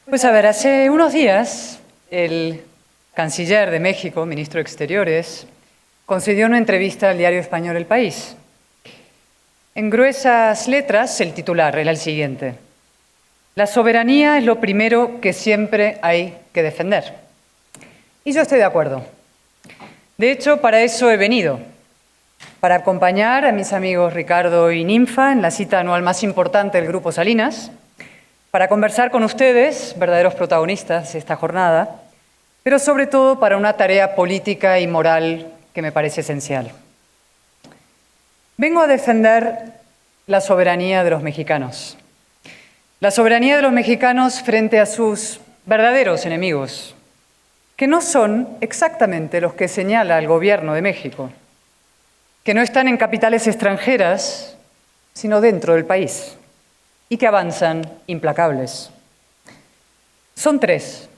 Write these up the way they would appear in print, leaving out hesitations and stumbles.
Pues a ver, hace unos días el canciller de México, ministro de Exteriores, concedió una entrevista al diario español El País. En gruesas letras, el titular era el siguiente: la soberanía es lo primero que siempre hay que defender. Y yo estoy de acuerdo. De hecho, para eso he venido, para acompañar a mis amigos Ricardo y Ninfa en la cita anual más importante del Grupo Salinas, para conversar con ustedes, verdaderos protagonistas de esta jornada, pero sobre todo para una tarea política y moral que me parece esencial. Vengo a defender la soberanía de los mexicanos. La soberanía de los mexicanos frente a sus verdaderos enemigos, que no son exactamente los que señala el Gobierno de México, que no están en capitales extranjeras, sino dentro del país, y que avanzan implacables. Son tres.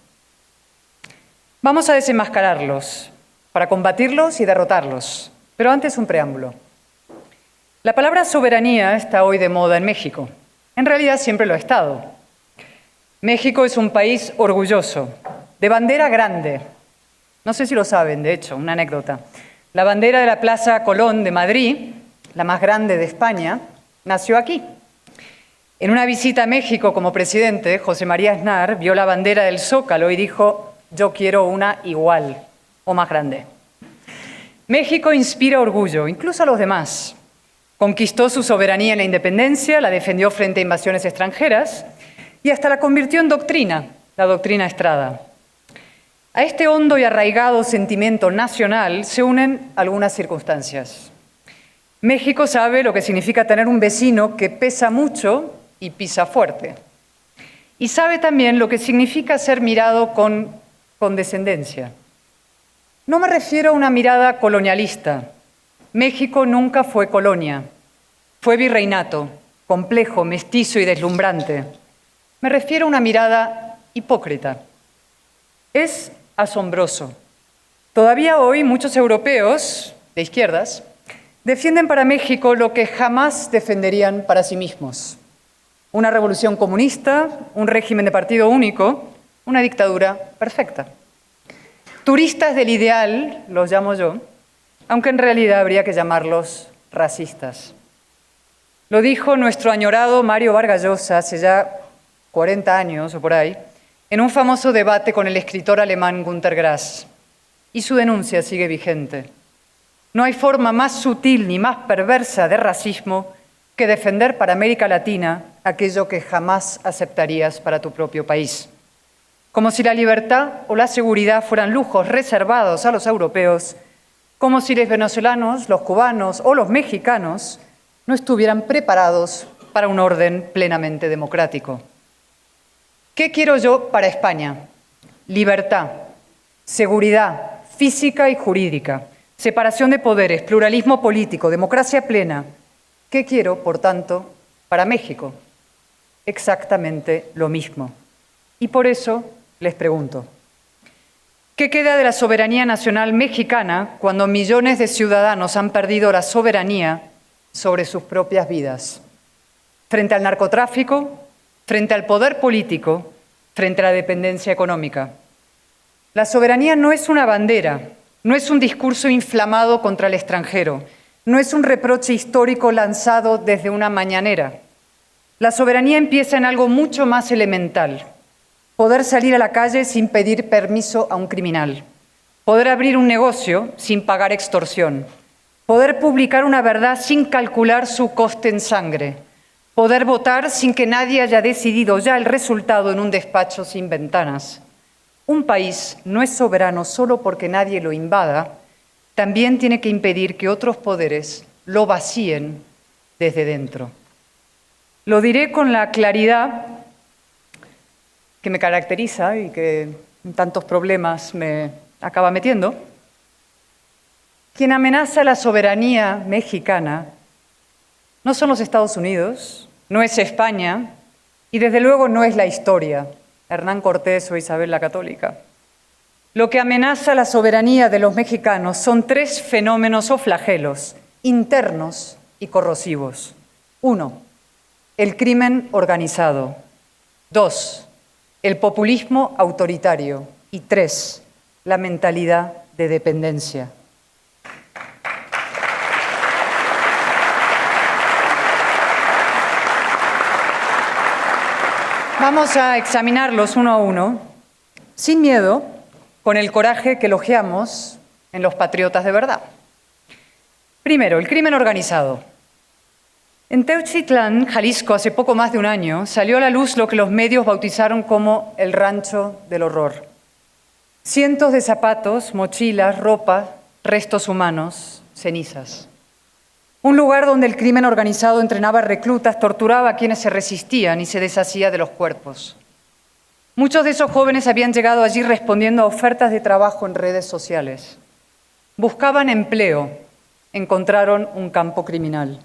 Vamos a desenmascararlos para combatirlos y derrotarlos, pero antes un preámbulo. La palabra soberanía está hoy de moda en México. En realidad siempre lo ha estado. México es un país orgulloso, de bandera grande. No sé si lo saben, de hecho, una anécdota. La bandera de la Plaza Colón de Madrid, la más grande de España, nació aquí. En una visita a México como presidente, José María Aznar vio la bandera del Zócalo y dijo: yo quiero una igual o más grande. México inspira orgullo, incluso a los demás. Conquistó su soberanía en la independencia, la defendió frente a invasiones extranjeras y hasta la convirtió en doctrina, la doctrina Estrada. A este hondo y arraigado sentimiento nacional se unen algunas circunstancias. México sabe lo que significa tener un vecino que pesa mucho y pisa fuerte. Y sabe también lo que significa ser mirado con condescendencia. No me refiero a una mirada colonialista. México nunca fue colonia. Fue virreinato, complejo, mestizo y deslumbrante. Me refiero a una mirada hipócrita. Es asombroso. Todavía hoy muchos europeos de izquierdas defienden para México lo que jamás defenderían para sí mismos: una revolución comunista, un régimen de partido único, una dictadura perfecta. Turistas del ideal, los llamo yo, aunque en realidad habría que llamarlos racistas. Lo dijo nuestro añorado Mario Vargas Llosa hace ya 40 años o por ahí, en un famoso debate con el escritor alemán Günter Grass, y su denuncia sigue vigente. No hay forma más sutil ni más perversa de racismo que defender para América Latina aquello que jamás aceptarías para tu propio país. Como si la libertad o la seguridad fueran lujos reservados a los europeos, como si los venezolanos, los cubanos o los mexicanos no estuvieran preparados para un orden plenamente democrático. ¿Qué quiero yo para España? Libertad, seguridad física y jurídica, separación de poderes, pluralismo político, democracia plena. ¿Qué quiero, por tanto, para México? Exactamente lo mismo. Y por eso les pregunto: ¿qué queda de la soberanía nacional mexicana cuando millones de ciudadanos han perdido la soberanía sobre sus propias vidas? Frente al narcotráfico, frente al poder político, frente a la dependencia económica. La soberanía no es una bandera, no es un discurso inflamado contra el extranjero, no es un reproche histórico lanzado desde una mañanera. La soberanía empieza en algo mucho más elemental: poder salir a la calle sin pedir permiso a un criminal, poder abrir un negocio sin pagar extorsión, poder publicar una verdad sin calcular su coste en sangre, poder votar sin que nadie haya decidido ya el resultado en un despacho sin ventanas. Un país no es soberano solo porque nadie lo invada, también tiene que impedir que otros poderes lo vacíen desde dentro. Lo diré con la claridad que me caracteriza y que en tantos problemas me acaba metiendo. Quien amenaza la soberanía mexicana no son los Estados Unidos, no es España y desde luego no es la historia, Hernán Cortés o Isabel la Católica. Lo que amenaza la soberanía de los mexicanos son tres fenómenos o flagelos internos y corrosivos. 1. El crimen organizado. 2. el populismo autoritario. Y 3, la mentalidad de dependencia. Vamos a examinarlos uno a uno, sin miedo, con el coraje que elogiamos en los patriotas de verdad. Primero, el crimen organizado. En Teuchitlán, Jalisco, hace poco más de un año, salió a la luz lo que los medios bautizaron como el rancho del horror. Cientos de zapatos, mochilas, ropa, restos humanos, cenizas. Un lugar donde el crimen organizado entrenaba reclutas, torturaba a quienes se resistían y se deshacía de los cuerpos. Muchos de esos jóvenes habían llegado allí respondiendo a ofertas de trabajo en redes sociales. Buscaban empleo, encontraron un campo criminal.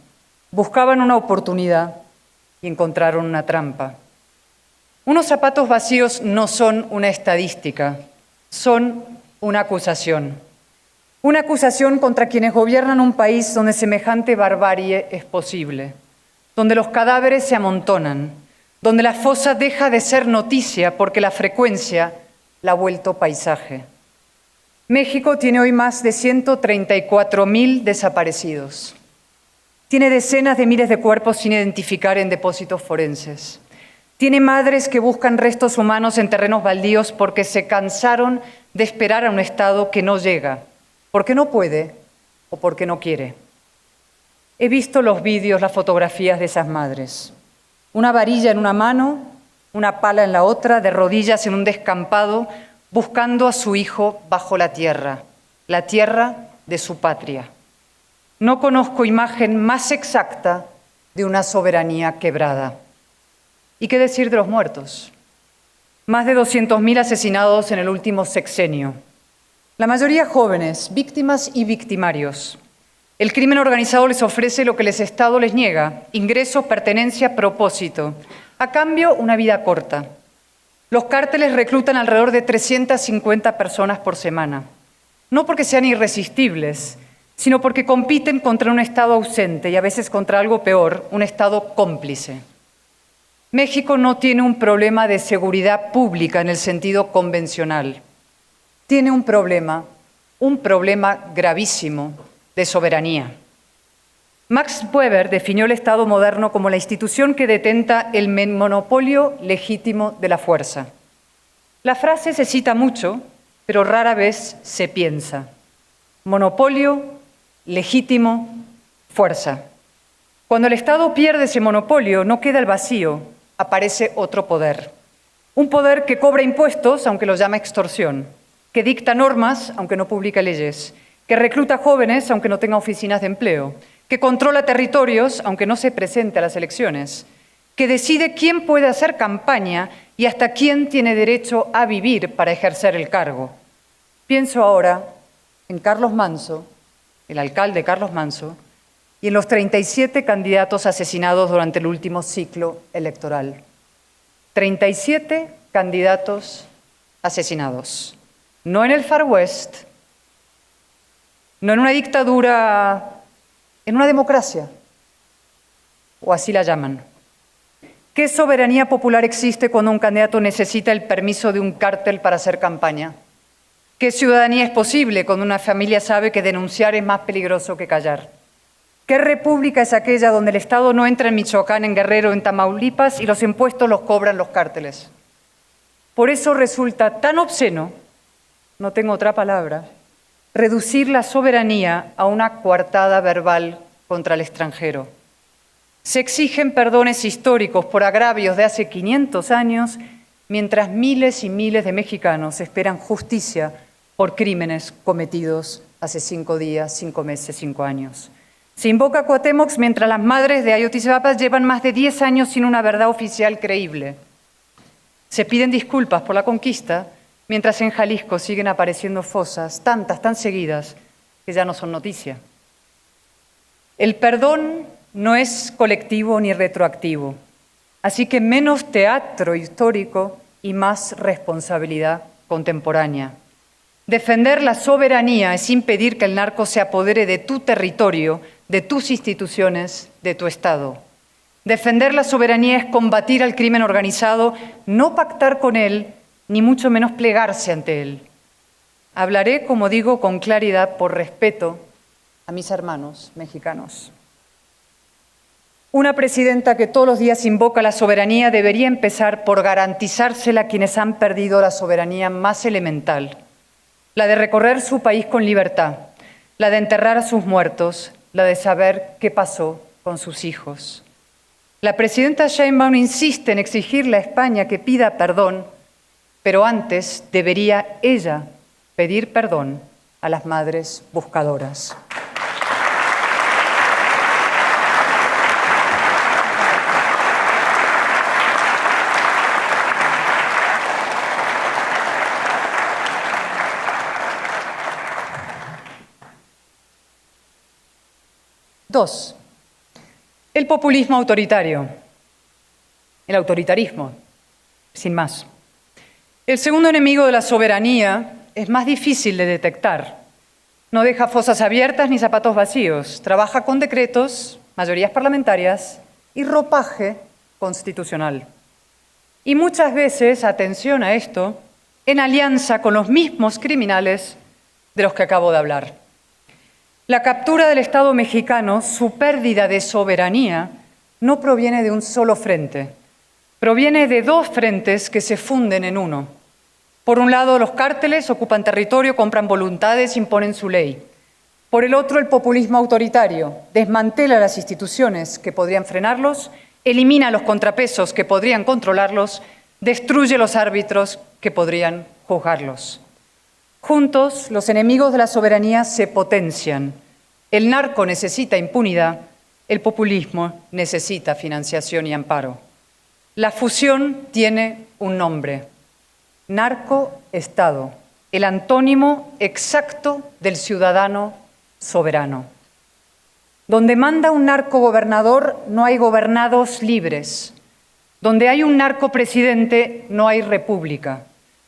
Buscaban una oportunidad y encontraron una trampa. Unos zapatos vacíos no son una estadística, son una acusación. Una acusación contra quienes gobiernan un país donde semejante barbarie es posible, donde los cadáveres se amontonan, donde la fosa deja de ser noticia porque la frecuencia la ha vuelto paisaje. México tiene hoy más de 134.000 desaparecidos. Tiene decenas de miles de cuerpos sin identificar en depósitos forenses. Tiene madres que buscan restos humanos en terrenos baldíos porque se cansaron de esperar a un Estado que no llega, porque no puede o porque no quiere. He visto los vídeos, las fotografías de esas madres. Una varilla en una mano, una pala en la otra, de rodillas en un descampado, buscando a su hijo bajo la tierra de su patria. No conozco imagen más exacta de una soberanía quebrada. ¿Y qué decir de los muertos? Más de 200.000 asesinados en el último sexenio. La mayoría jóvenes, víctimas y victimarios. El crimen organizado les ofrece lo que el Estado les niega: ingresos, pertenencia, propósito. A cambio, una vida corta. Los cárteles reclutan alrededor de 350 personas por semana. No porque sean irresistibles, sino porque compiten contra un Estado ausente y a veces contra algo peor, un Estado cómplice. México no tiene un problema de seguridad pública en el sentido convencional. Tiene un problema gravísimo de soberanía. Max Weber definió el Estado moderno como la institución que detenta el monopolio legítimo de la fuerza. La frase se cita mucho, pero rara vez se piensa. Monopolio, legítimo, fuerza. Cuando el Estado pierde ese monopolio, no queda el vacío, aparece otro poder. Un poder que cobra impuestos, aunque los llama extorsión, que dicta normas, aunque no publica leyes, que recluta jóvenes, aunque no tenga oficinas de empleo, que controla territorios, aunque no se presente a las elecciones, que decide quién puede hacer campaña y hasta quién tiene derecho a vivir para ejercer el cargo. Pienso ahora en Carlos Manso, el alcalde Carlos Manso, y en los 37 candidatos asesinados durante el último ciclo electoral. 37 candidatos asesinados. No en el Far West, no en una dictadura, en una democracia, o así la llaman. ¿Qué soberanía popular existe cuando un candidato necesita el permiso de un cártel para hacer campaña? ¿Qué ciudadanía es posible cuando una familia sabe que denunciar es más peligroso que callar? ¿Qué república es aquella donde el Estado no entra en Michoacán, en Guerrero, en Tamaulipas y los impuestos los cobran los cárteles? Por eso resulta tan obsceno, no tengo otra palabra, reducir la soberanía a una coartada verbal contra el extranjero. Se exigen perdones históricos por agravios de hace 500 años, mientras miles y miles de mexicanos esperan justicia por crímenes cometidos hace 5 días, 5 meses, 5 años. Se invoca a Cuauhtémoc mientras las madres de Ayotzinapa llevan más de 10 años sin una verdad oficial creíble. Se piden disculpas por la conquista, mientras en Jalisco siguen apareciendo fosas, tantas, tan seguidas, que ya no son noticia. El perdón no es colectivo ni retroactivo, así que menos teatro histórico y más responsabilidad contemporánea. Defender la soberanía es impedir que el narco se apodere de tu territorio, de tus instituciones, de tu Estado. Defender la soberanía es combatir al crimen organizado, no pactar con él, ni mucho menos plegarse ante él. Hablaré, como digo, con claridad por respeto a mis hermanos mexicanos. Una presidenta que todos los días invoca la soberanía debería empezar por garantizársela a quienes han perdido la soberanía más elemental, la de recorrer su país con libertad, la de enterrar a sus muertos, la de saber qué pasó con sus hijos. La presidenta Sheinbaum insiste en exigirle a España que pida perdón, pero antes debería ella pedir perdón a las madres buscadoras. Dos, el populismo autoritario, el autoritarismo, sin más. El segundo enemigo de la soberanía es más difícil de detectar. No deja fosas abiertas ni zapatos vacíos. Trabaja con decretos, mayorías parlamentarias y ropaje constitucional. Y muchas veces, atención a esto, en alianza con los mismos criminales de los que acabo de hablar. La captura del Estado mexicano, su pérdida de soberanía, no proviene de un solo frente. Proviene de dos frentes que se funden en uno. Por un lado, los cárteles ocupan territorio, compran voluntades, imponen su ley. Por el otro, el populismo autoritario desmantela las instituciones que podrían frenarlos, elimina los contrapesos que podrían controlarlos, destruye los árbitros que podrían juzgarlos. Juntos, los enemigos de la soberanía se potencian. El narco necesita impunidad, el populismo necesita financiación y amparo. La fusión tiene un nombre: narcoestado, el antónimo exacto del ciudadano soberano. Donde manda un narcogobernador, no hay gobernados libres. Donde hay un narcopresidente, no hay república.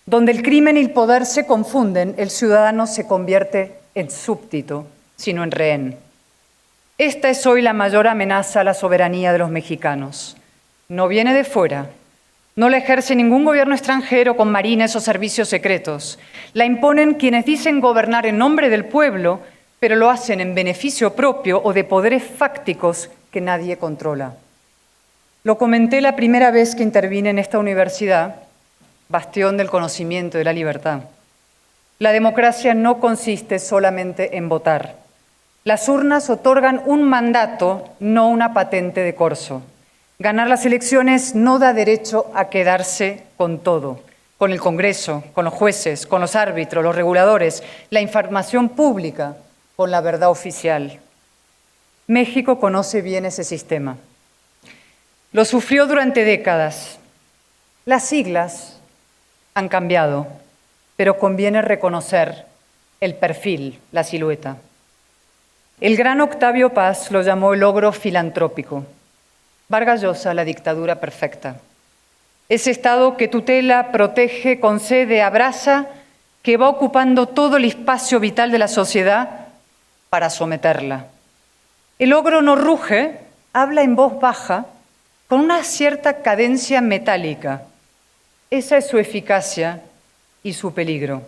Donde el crimen y el poder se confunden, el ciudadano se convierte en súbdito, sino en rehén. Esta es hoy la mayor amenaza a la soberanía de los mexicanos. No viene de fuera. No la ejerce ningún gobierno extranjero con marines o servicios secretos. La imponen quienes dicen gobernar en nombre del pueblo, pero lo hacen en beneficio propio o de poderes fácticos que nadie controla. Lo comenté la primera vez que intervine en esta universidad, bastión del conocimiento y de la libertad. La democracia no consiste solamente en votar. Las urnas otorgan un mandato, no una patente de corso. Ganar las elecciones no da derecho a quedarse con todo, con el Congreso, con los jueces, con los árbitros, los reguladores, la información pública, con la verdad oficial. México conoce bien ese sistema. Lo sufrió durante décadas. Las siglas han cambiado, pero conviene reconocer el perfil, la silueta. El gran Octavio Paz lo llamó el ogro filantrópico. Vargas Llosa, la dictadura perfecta. Ese Estado que tutela, protege, concede, abraza, que va ocupando todo el espacio vital de la sociedad para someterla. El ogro no ruge, habla en voz baja, con una cierta cadencia metálica. Esa es su eficacia y su peligro.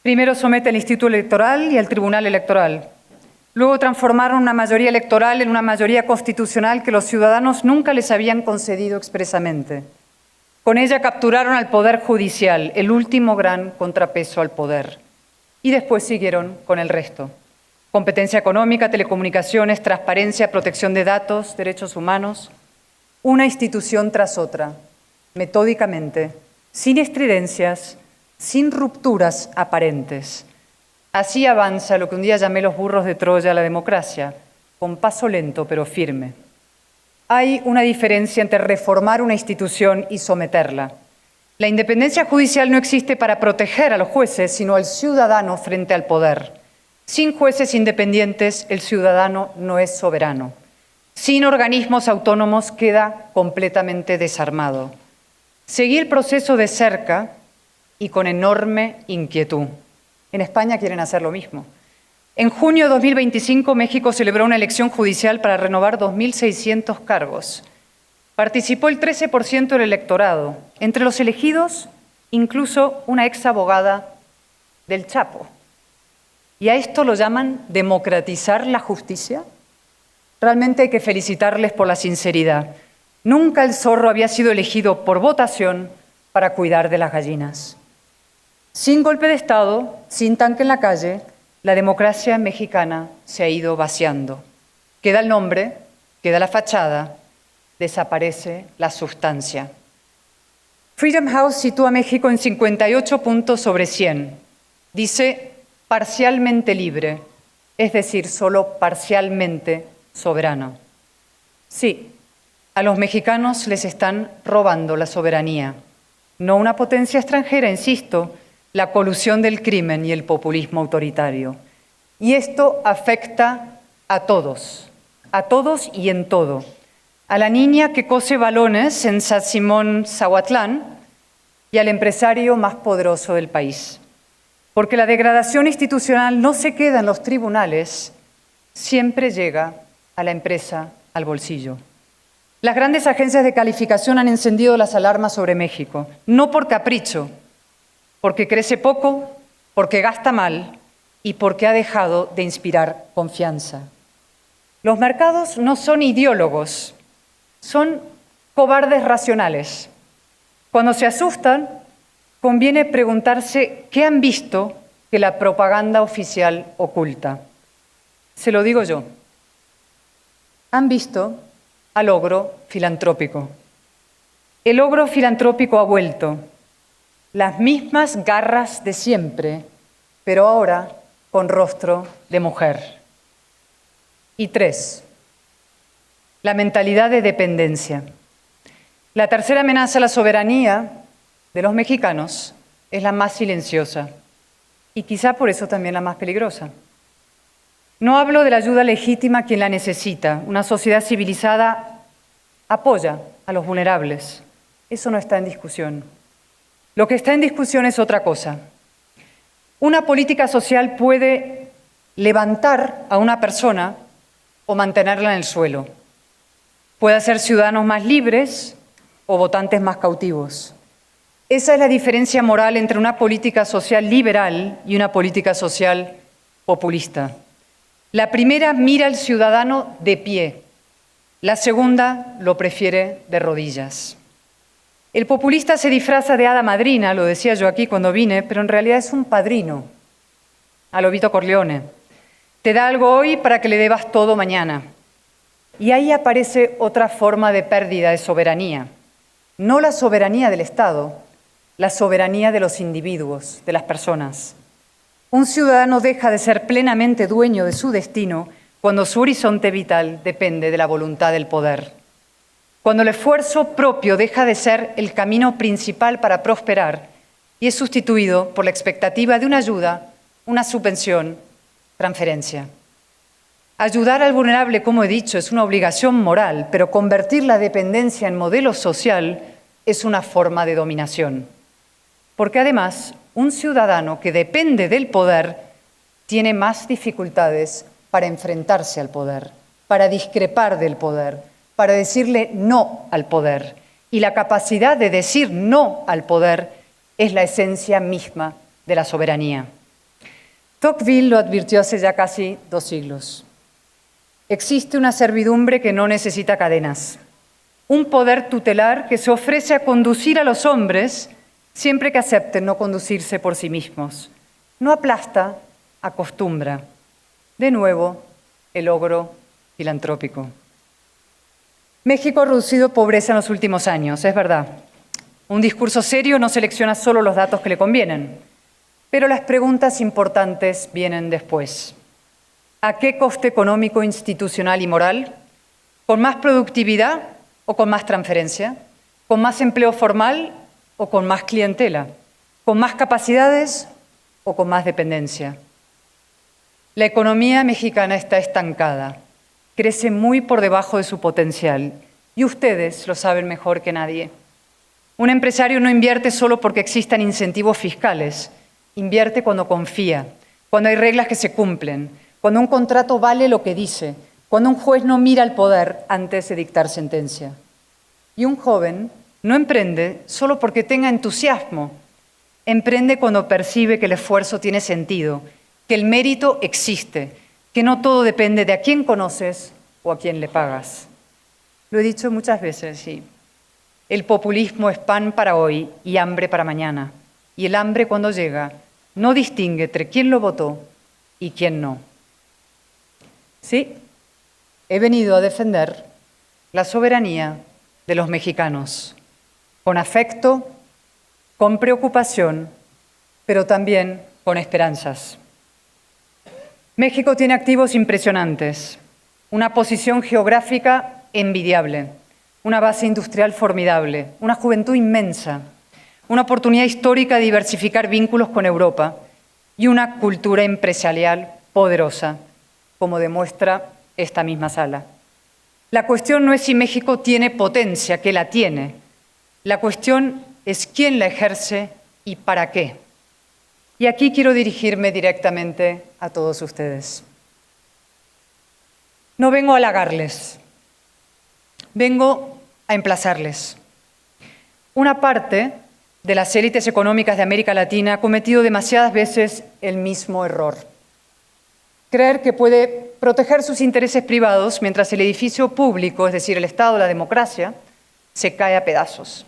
Primero somete al Instituto Electoral y al Tribunal Electoral. Luego transformaron una mayoría electoral en una mayoría constitucional que los ciudadanos nunca les habían concedido expresamente. Con ella capturaron al Poder Judicial, el último gran contrapeso al poder. Y después siguieron con el resto. Competencia económica, telecomunicaciones, transparencia, protección de datos, derechos humanos. Una institución tras otra, metódicamente, sin estridencias, sin rupturas aparentes. Así avanza lo que un día llamé los burros de Troya a la democracia, con paso lento pero firme. Hay una diferencia entre reformar una institución y someterla. La independencia judicial no existe para proteger a los jueces, sino al ciudadano frente al poder. Sin jueces independientes, el ciudadano no es soberano. Sin organismos autónomos, queda completamente desarmado. Seguí el proceso de cerca y con enorme inquietud. En España quieren hacer lo mismo. En junio de 2025, México celebró una elección judicial para renovar 2.600 cargos. Participó el 13% del electorado. Entre los elegidos, incluso una ex abogada del Chapo. ¿Y a esto lo llaman democratizar la justicia? Realmente hay que felicitarles por la sinceridad. Nunca el zorro había sido elegido por votación para cuidar de las gallinas. Sin golpe de Estado, sin tanque en la calle, la democracia mexicana se ha ido vaciando. Queda el nombre, queda la fachada, desaparece la sustancia. Freedom House sitúa a México en 58 puntos sobre 100. Dice parcialmente libre, es decir, solo parcialmente soberano. Sí, a los mexicanos les están robando la soberanía. No una potencia extranjera, insisto, la colusión del crimen y el populismo autoritario. Y esto afecta a todos y en todo. A la niña que cose balones en San Simón, Zahuatlán, y al empresario más poderoso del país. Porque la degradación institucional no se queda en los tribunales, siempre llega a la empresa, al bolsillo. Las grandes agencias de calificación han encendido las alarmas sobre México, no por capricho, porque crece poco, porque gasta mal y porque ha dejado de inspirar confianza. Los mercados no son ideólogos, son cobardes racionales. Cuando se asustan, conviene preguntarse qué han visto que la propaganda oficial oculta. Se lo digo yo. Han visto al ogro filantrópico. El ogro filantrópico ha vuelto. Las mismas garras de siempre, pero ahora con rostro de mujer. Y 3, la mentalidad de dependencia. La tercera amenaza a la soberanía de los mexicanos es la más silenciosa y quizá por eso también la más peligrosa. No hablo de la ayuda legítima a quien la necesita. Una sociedad civilizada apoya a los vulnerables. Eso no está en discusión. Lo que está en discusión es otra cosa. Una política social puede levantar a una persona o mantenerla en el suelo. Puede hacer ciudadanos más libres o votantes más cautivos. Esa es la diferencia moral entre una política social liberal y una política social populista. La primera mira al ciudadano de pie, la segunda lo prefiere de rodillas. El populista se disfraza de hada madrina, lo decía yo aquí cuando vine, pero en realidad es un padrino, a lo Vito Corleone. Te da algo hoy para que le debas todo mañana. Y ahí aparece otra forma de pérdida de soberanía. No la soberanía del Estado, la soberanía de los individuos, de las personas. Un ciudadano deja de ser plenamente dueño de su destino cuando su horizonte vital depende de la voluntad del poder. Cuando el esfuerzo propio deja de ser el camino principal para prosperar y es sustituido por la expectativa de una ayuda, una subvención, transferencia. Ayudar al vulnerable, como he dicho, es una obligación moral, pero convertir la dependencia en modelo social es una forma de dominación. Porque además, un ciudadano que depende del poder tiene más dificultades para enfrentarse al poder, para discrepar del poder, para decirle no al poder. Y la capacidad de decir no al poder es la esencia misma de la soberanía. Tocqueville lo advirtió hace ya casi 2 siglos. Existe una servidumbre que no necesita cadenas, un poder tutelar que se ofrece a conducir a los hombres siempre que acepten no conducirse por sí mismos. No aplasta, acostumbra. De nuevo, el ogro filantrópico. México ha reducido pobreza en los últimos años, es verdad. Un discurso serio no selecciona solo los datos que le convienen, pero las preguntas importantes vienen después. ¿A qué coste económico, institucional y moral? ¿Con más productividad o con más transferencia? ¿Con más empleo formal o con más clientela? ¿Con más capacidades o con más dependencia? La economía mexicana está estancada, crece muy por debajo de su potencial y ustedes lo saben mejor que nadie. Un empresario no invierte solo porque existan incentivos fiscales, invierte cuando confía, cuando hay reglas que se cumplen, cuando un contrato vale lo que dice, cuando un juez no mira al poder antes de dictar sentencia. Y un joven no emprende solo porque tenga entusiasmo, emprende cuando percibe que el esfuerzo tiene sentido, que el mérito existe, que no todo depende de a quién conoces o a quién le pagas. Lo he dicho muchas veces, sí. El populismo es pan para hoy y hambre para mañana. Y el hambre, cuando llega, no distingue entre quién lo votó y quién no. Sí, he venido a defender la soberanía de los mexicanos, con afecto, con preocupación, pero también con esperanzas. México tiene activos impresionantes, una posición geográfica envidiable, una base industrial formidable, una juventud inmensa, una oportunidad histórica de diversificar vínculos con Europa y una cultura empresarial poderosa, como demuestra esta misma sala. La cuestión no es si México tiene potencia, que la tiene. La cuestión es quién la ejerce y para qué. Y aquí quiero dirigirme directamente a todos ustedes. No vengo a halagarles, vengo a emplazarles. Una parte de las élites económicas de América Latina ha cometido demasiadas veces el mismo error. Creer que puede proteger sus intereses privados mientras el edificio público, es decir, el Estado, la democracia, se cae a pedazos.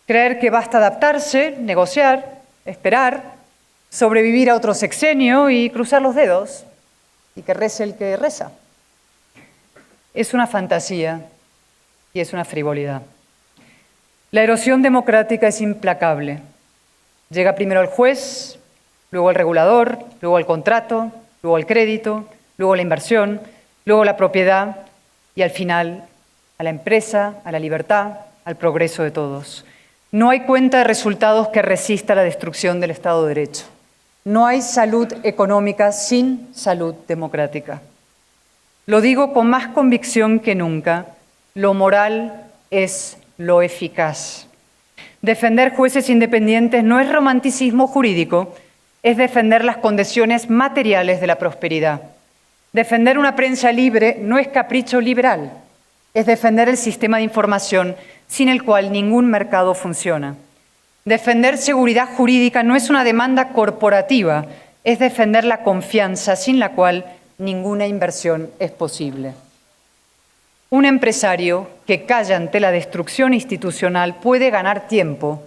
Creer que basta adaptarse, negociar, esperar, sobrevivir a otro sexenio y cruzar los dedos y que rece el que reza. Es una fantasía y es una frivolidad. La erosión democrática es implacable. Llega primero el juez, luego el regulador, luego el contrato, luego el crédito, luego la inversión, luego la propiedad y al final a la empresa, a la libertad, al progreso de todos. No hay cuenta de resultados que resista la destrucción del Estado de Derecho. No hay salud económica sin salud democrática. Lo digo con más convicción que nunca, lo moral es lo eficaz. Defender jueces independientes no es romanticismo jurídico, es defender las condiciones materiales de la prosperidad. Defender una prensa libre no es capricho liberal, es defender el sistema de información sin el cual ningún mercado funciona. Defender seguridad jurídica no es una demanda corporativa, es defender la confianza sin la cual ninguna inversión es posible. Un empresario que calla ante la destrucción institucional puede ganar tiempo,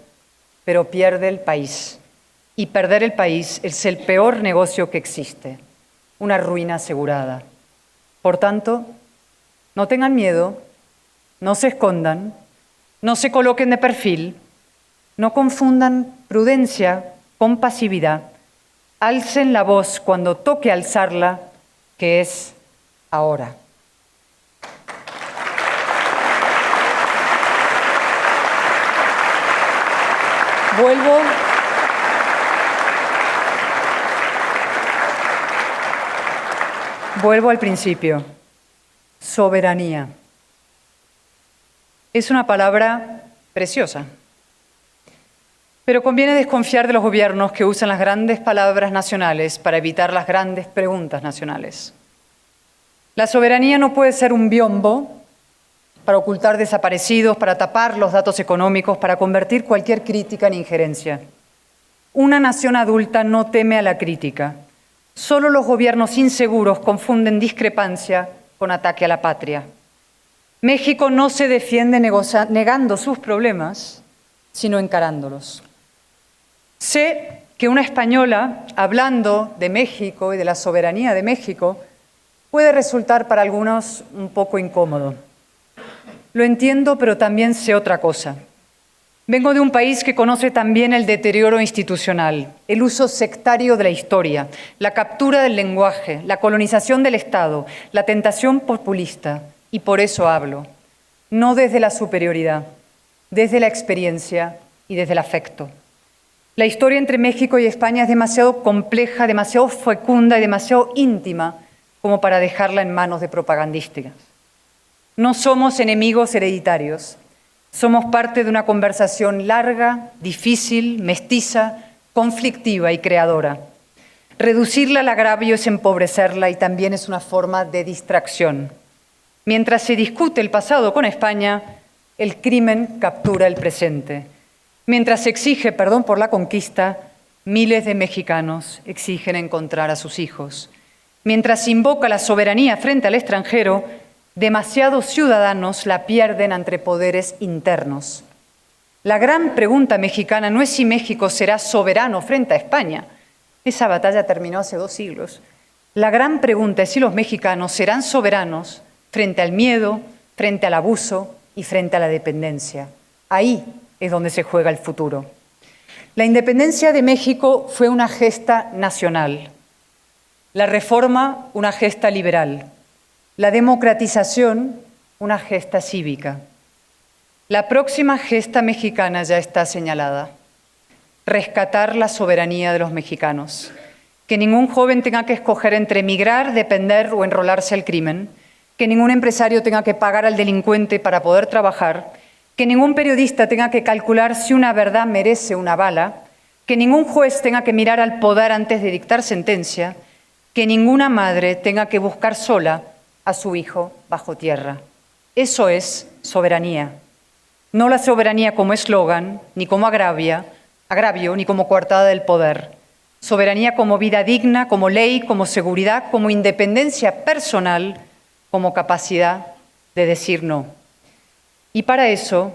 pero pierde el país. Y perder el país es el peor negocio que existe, una ruina asegurada. Por tanto, no tengan miedo, no se escondan, no se coloquen de perfil, no confundan prudencia con pasividad. Alcen la voz cuando toque alzarla, que es ahora. Vuelvo al principio. Soberanía. Es una palabra preciosa. Pero conviene desconfiar de los gobiernos que usan las grandes palabras nacionales para evitar las grandes preguntas nacionales. La soberanía no puede ser un biombo para ocultar desaparecidos, para tapar los datos económicos, para convertir cualquier crítica en injerencia. Una nación adulta no teme a la crítica. Solo los gobiernos inseguros confunden discrepancia con ataque a la patria. México no se defiende negando sus problemas, sino encarándolos. Sé que una española, hablando de México y de la soberanía de México, puede resultar para algunos un poco incómodo. Lo entiendo, pero también sé otra cosa. Vengo de un país que conoce también el deterioro institucional, el uso sectario de la historia, la captura del lenguaje, la colonización del Estado, la tentación populista, y por eso hablo, no desde la superioridad, desde la experiencia y desde el afecto. La historia entre México y España es demasiado compleja, demasiado fecunda y demasiado íntima como para dejarla en manos de propagandistas. No somos enemigos hereditarios. Somos parte de una conversación larga, difícil, mestiza, conflictiva y creadora. Reducirla al agravio es empobrecerla y también es una forma de distracción. Mientras se discute el pasado con España, el crimen captura el presente. Mientras se exige perdón por la conquista, miles de mexicanos exigen encontrar a sus hijos. Mientras se invoca la soberanía frente al extranjero, demasiados ciudadanos la pierden ante poderes internos. La gran pregunta mexicana no es si México será soberano frente a España. Esa batalla terminó hace 2 siglos. La gran pregunta es si los mexicanos serán soberanos frente al miedo, frente al abuso y frente a la dependencia. Ahí es donde se juega el futuro. La independencia de México fue una gesta nacional. La reforma, una gesta liberal. La democratización, una gesta cívica. La próxima gesta mexicana ya está señalada. Rescatar la soberanía de los mexicanos. Que ningún joven tenga que escoger entre emigrar, depender o enrolarse al crimen. Que ningún empresario tenga que pagar al delincuente para poder trabajar. Que ningún periodista tenga que calcular si una verdad merece una bala. Que ningún juez tenga que mirar al poder antes de dictar sentencia. Que ninguna madre tenga que buscar sola a su hijo bajo tierra. Eso es soberanía. No la soberanía como eslogan, ni como agravio, ni como coartada del poder. Soberanía como vida digna, como ley, como seguridad, como independencia personal, como capacidad de decir no. Y para eso,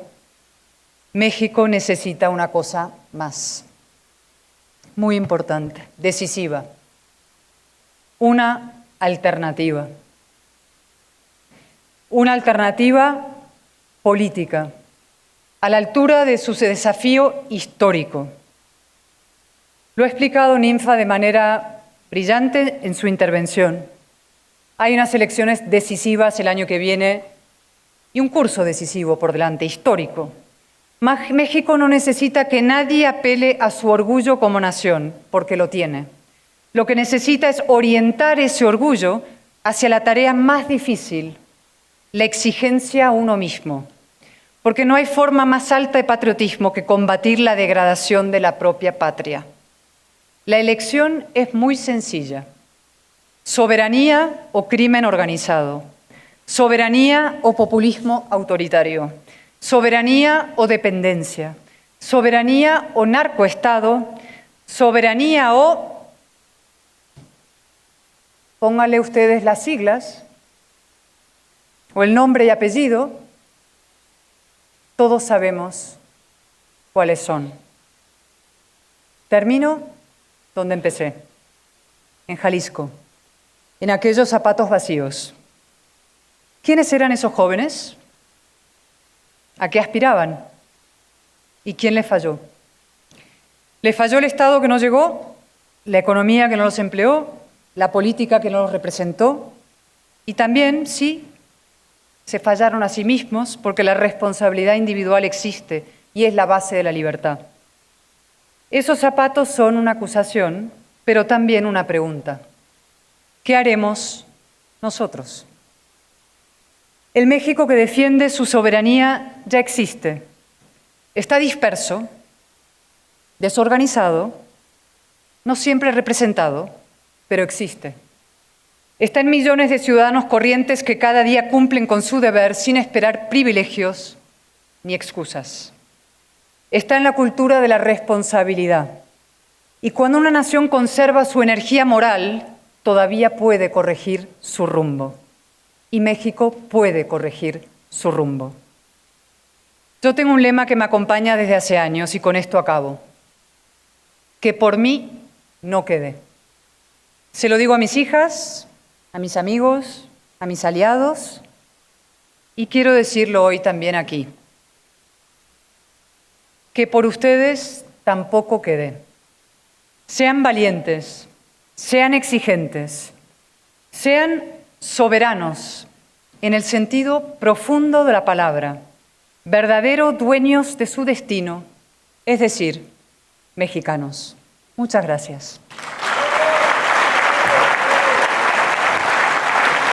México necesita una cosa más, muy importante, decisiva, una alternativa. Una alternativa política, a la altura de su desafío histórico. Lo ha explicado Ninfa de manera brillante en su intervención. Hay unas elecciones decisivas el año que viene y un curso decisivo por delante, histórico. México no necesita que nadie apele a su orgullo como nación, porque lo tiene. Lo que necesita es orientar ese orgullo hacia la tarea más difícil, la exigencia a uno mismo. Porque no hay forma más alta de patriotismo que combatir la degradación de la propia patria. La elección es muy sencilla. Soberanía o crimen organizado. Soberanía o populismo autoritario. Soberanía o dependencia. Soberanía o narcoestado. Soberanía o... Pónganle ustedes las siglas o el nombre y apellido. Todos sabemos cuáles son. Termino donde empecé, en Jalisco, en aquellos zapatos vacíos. ¿Quiénes eran esos jóvenes? ¿A qué aspiraban? ¿Y quién les falló? ¿Les falló el Estado que no llegó? ¿La economía que no los empleó? ¿La política que no los representó? Y también, sí, se fallaron a sí mismos porque la responsabilidad individual existe y es la base de la libertad. Esos zapatos son una acusación, pero también una pregunta. ¿Qué haremos nosotros? El México que defiende su soberanía ya existe. Está disperso, desorganizado, no siempre representado, pero existe. Está en millones de ciudadanos corrientes que cada día cumplen con su deber sin esperar privilegios ni excusas. Está en la cultura de la responsabilidad. Y cuando una nación conserva su energía moral, todavía puede corregir su rumbo. Y México puede corregir su rumbo. Yo tengo un lema que me acompaña desde hace años y con esto acabo. Que por mí no quede. Se lo digo a mis hijas, a mis amigos, a mis aliados, y quiero decirlo hoy también aquí. Que por ustedes tampoco quede. Sean valientes, sean exigentes, sean soberanos en el sentido profundo de la palabra, verdaderos dueños de su destino, es decir, mexicanos. Muchas gracias.